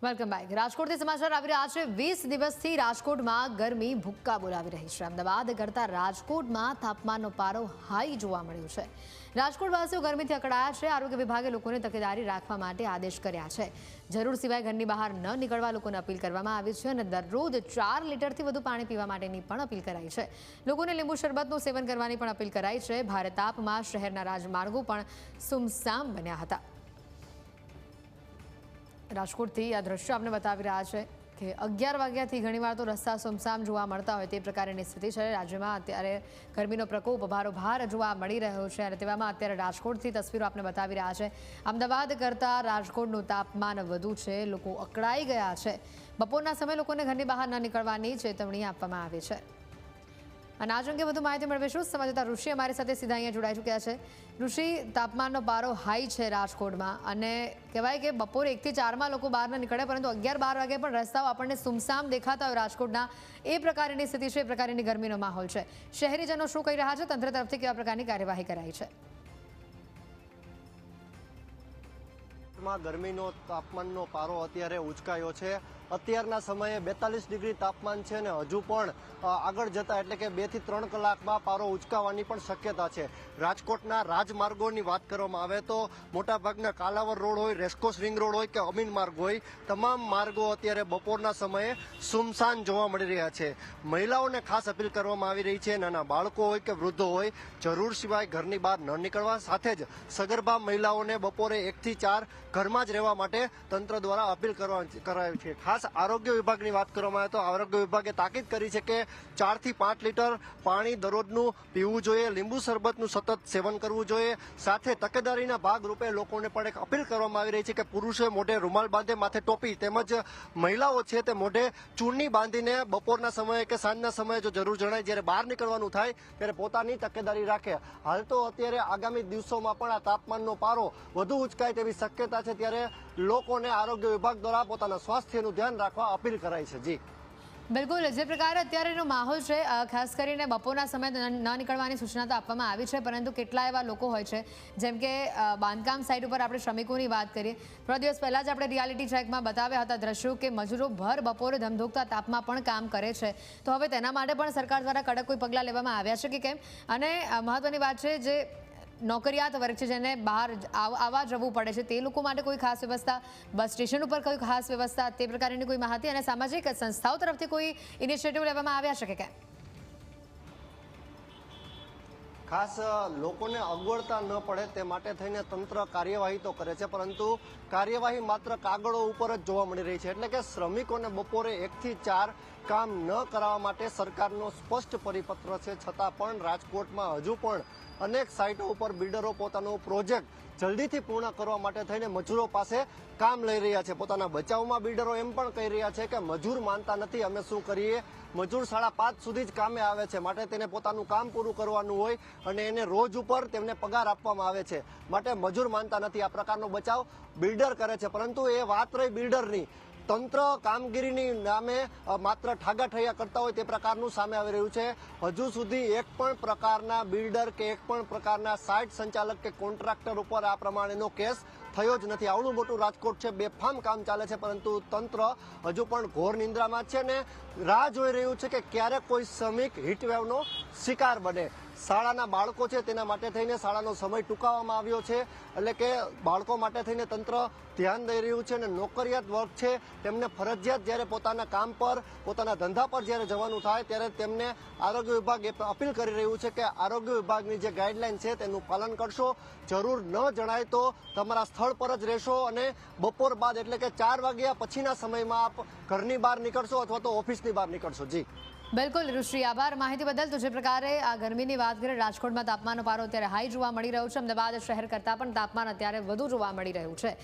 Welcome back. રાજકોટથી સમાચાર આવી રહ્યા છે। 20 દિવસથી રાજકોટમાં ગરમી ભૂક્કા બોલાવી રહી છે। અમદાવાદ કરતાં રાજકોટમાં તાપમાનનો પારો હાઈ જોવા મળ્યો છે। રાજકોટવાસીઓ ગરમીથી અકળાયા છે। આરોગ્ય વિભાગે લોકોને તકેદારી રાખવા માટે આદેશ કર્યા છે। જરૂર સિવાય ઘરની બહાર ન નીકળવા લોકોને અપીલ કરવામાં આવી છે અને દરરોજ 4 લીટરથી વધુ પાણી પીવા માટેની પણ અપીલ કરાઈ છે। લોકોને લીંબુ શરબતનું સેવન કરવાની પણ અપીલ કરાઈ છે। ભારે તાપમાં શહેરના રાજમાર્ગો પણ સુમસામ બન્યા હતા। રાજકોટથી આ દ્રશ્ય આપણે બતાવી રહ્યા છે કે 11 વાગ્યાથી ઘણીવાર તો રસ્તા સુમસામ જોવા મળતા હોય તે પ્રકારની સ્થિતિ છે। રાજ્યમાં અત્યારે ગરમીનો પ્રકોપ ભારોભાર જોવા મળી રહ્યો છે અને તેવામાં અત્યારે રાજકોટથી તસવીરો આપણે બતાવી રહ્યા છે। અમદાવાદ કરતાં રાજકોટનું તાપમાન વધુ છે। લોકો અકળાઈ ગયા છે। બપોરના સમયે લોકોને ઘરની બહાર ન નીકળવાની ચેતવણી આપવામાં આવી છે। અને આજ અંગે વધુ માહિતી મેળવીશું। સંવાદદાતા ઋષિ અમારી સાથે સીધા અહીંયા જોડાઈ ચૂક્યા છે। ઋષિ, તાપમાનનો પારો હાઈ છે રાજકોટમાં અને કહેવાય કે બપોરે 1 થી 4માં લોકો બહાર ન નીકળે, પરંતુ 11-12 વાગે પણ રસ્તાઓ આપણને સુમસામ દેખાતા હોય રાજકોટના। એ પ્રકારની સ્થિતિ છે, એ પ્રકારની ગરમીનો માહોલ છે। શહેરીજનો શું કહી રહ્યા છે? તંત્ર તરફથી કેવા પ્રકારની કાર્યવાહી કરાઈ છે? ગરમીનો તાપમાનનો પારો અત્યારે ઉંચકાયો છે। અત્યારના સમયે 42 ડિગ્રી તાપમાન છે અને હજુ પણ આગળ જતા એટલે કે 2 થી 3 કલાકમાં પારો ઉંચકાવાની પણ શક્યતા છે। રાજકોટના રાજમાર્ગોની વાત કરવામાં આવે તો મોટાભાગના કાલાવર રોડ હોય, રેસકોર્સ રિંગ રોડ હોય કે અમીન માર્ગ હોય, તમામ માર્ગો અત્યારે બપોરના સમયે સુમસાન જોવા મળી રહ્યા છે। મહિલાઓને ખાસ અપીલ કરવામાં આવી રહી છે, નાના બાળકો હોય કે વૃદ્ધો હોય, જરૂર સિવાય ઘરની બહાર ન નીકળવા, સાથે જ સગર્ભા મહિલાઓને બપોરે 1 થી 4 ઘરમાં જ રહેવા માટે તંત્ર દ્વારા અપીલ કરાવી છે। ખાસ આરોગ્ય વિભાગની વાત કરવામાં આવે તો આરોગ્ય વિભાગે તાકીદ કરી છે કે 4 થી 5 લીટર પાણી દરરોજનું પીવું જોઈએ, લીંબુ શરબતનું સતત સેવન કરવું જોઈએ। સાથે તકેદારીના ભાગરૂપે લોકોને પણ એક અપીલ કરવામાં આવી રહી છે કે પુરુષોએ મોઢે રૂમાલ બાંધે, માથે ટોપી, તેમજ મહિલાઓ છે તે મોઢે ચૂંટણી બાંધીને બપોરના સમયે કે સાંજના સમયે જો જરૂર જણાય જ્યારે બહાર નીકળવાનું થાય ત્યારે પોતાની તકેદારી રાખે। હાલ તો અત્યારે આગામી દિવસોમાં પણ આ તાપમાનનો પારો વધુ ઉંચકાય તેવી શક્યતા છે, ત્યારે લોકોને આરોગ્ય વિભાગ દ્વારા પોતાના સ્વાસ્થ્યનું ધ્યાન રાખવા અપીલ કરાઈ છે। જી બિલકુલ, જે પ્રકારે અત્યારેનો માહોલ છે, ખાસ કરીને બપોરના સમયે ન નીકળવાની સૂચના તો આપવામાં આવી છે, પરંતુ કેટલા એવા લોકો હોય છે, જેમ કે બાંધકામ સાઇટ ઉપર આપણે શ્રમિકોની વાત કરીએ, થોડા દિવસ પહેલાં જ આપણે રિયાલિટી ચેકમાં બતાવ્યા હતા દ્રશ્યો કે મજૂરો ભર બપોરે ધમધોકતા તાપમાં પણ કામ કરે છે। તો હવે તેના માટે પણ સરકાર દ્વારા કડક કોઈ પગલાં લેવામાં આવ્યા છે કે કેમ? અને મહત્વની વાત છે, જે નોકરિયાત વર્ગ છે, જેને બહાર આવવા જવું પડે છે, તે લોકો માટે કોઈ ખાસ વ્યવસ્થા, બસ સ્ટેશન ઉપર કોઈ ખાસ વ્યવસ્થા, તે પ્રકારની કોઈ માહિતી અને સામાજિક સંસ્થાઓ તરફથી કોઈ ઇનિશિયેટિવ લેવામાં આવ્યા છે કે કેમ? ખાસ લોકોને અગવડતા ન પડે તે માટે થઈને તંત્ર કાર્યવાહી તો કરે છે, પરંતુ કાર્યવાહી માત્ર કાગળો ઉપર જ જોવા મળી રહી છે। એટલે કે શ્રમિકોને બપોરે 1 થી 4 કામ ન કરાવવા માટે સરકારનો સ્પષ્ટ પરિપત્ર છે, છતાં પણ રાજકોટમાં હજુ પણ અનેક સાઇટો ઉપર બિલ્ડરો પોતાનો પ્રોજેક્ટ જલ્દીથી પૂર્ણ કરવા માટે થઈને મજૂરો પાસે કામ લઈ રહ્યા છે। પોતાના બચાવમાં બિલ્ડરો એમ પણ કહી રહ્યા છે કે મજૂર માનતા નથી, અમે શું કરીએ, મજૂર 5:30 સુધી જ કામે આવે છે, માટે તેને પોતાનું કામ પૂરું કરવાનું હોય અને એને રોજ ઉપર તેમને પગાર આપવામાં આવે છે, માટે મજૂર માનતા નથી। આ પ્રકારનો બચાવ બિલ્ડર કરે છે, પરંતુ એ વાત રહી બિલ્ડરની, તંત્ર કામગીરીની નામે માત્ર ઠાગાઠૈયા કરતા હોય તે પ્રકારનું સામે આવી રહ્યું છે। હજુ સુધી એક પણ પ્રકારના બિલ્ડર કે એક પણ પ્રકારના સાઇટ સંચાલક કે કોન્ટ્રાક્ટર ઉપર આ પ્રમાણેનો કેસ થયો જ નથી। આવડું મોટું રાજકોટ છે, બેફામ કામ ચાલે છે, પરંતુ તંત્ર હજુ પણ ઘોર નિંદ્રામાં છે ને રાહ જોઈ રહ્યું છે કે ક્યારેક કોઈ શ્રમિક હીટવેવનો શિકાર બને। શાળાના બાળકો છે તેના માટે થઈને શાળાનો સમય ટૂંકાવવામાં આવ્યો છે, એટલે કે બાળકો માટે થઈને તંત્ર ધ્યાન દઈ રહ્યું છે અને નોકરિયાત વર્ગ છે તેમને ફરજિયાત જ્યારે પોતાના કામ પર, પોતાના ધંધા પર જ્યારે જવાનું થાય ત્યારે તેમને આરોગ્ય વિભાગ એ અપીલ કરી રહ્યું છે કે આરોગ્ય વિભાગની જે ગાઈડલાઈન છે તેનું પાલન કરશો, જરૂર ન જણાય તો તમારા સ્થળ પર જ રહેશો અને બપોર બાદ એટલે કે 4 વાગ્યા પછીના સમયમાં આપ ઘરની બહાર નીકળશો અથવા તો ઓફિસની બહાર નીકળશો। જી બિલકુલ ઋષિ, આભાર માહિતી બદલ। તો જે પ્રકારે આ ગરમીની વાત કરીએ, રાજકોટમાં તાપમાનનો પારો અત્યારે હાઈ જોવા મળી રહ્યો છે। અમદાવાદ શહેર કરતાં પણ તાપમાન અત્યારે વધુ જોવા મળી રહ્યું છે।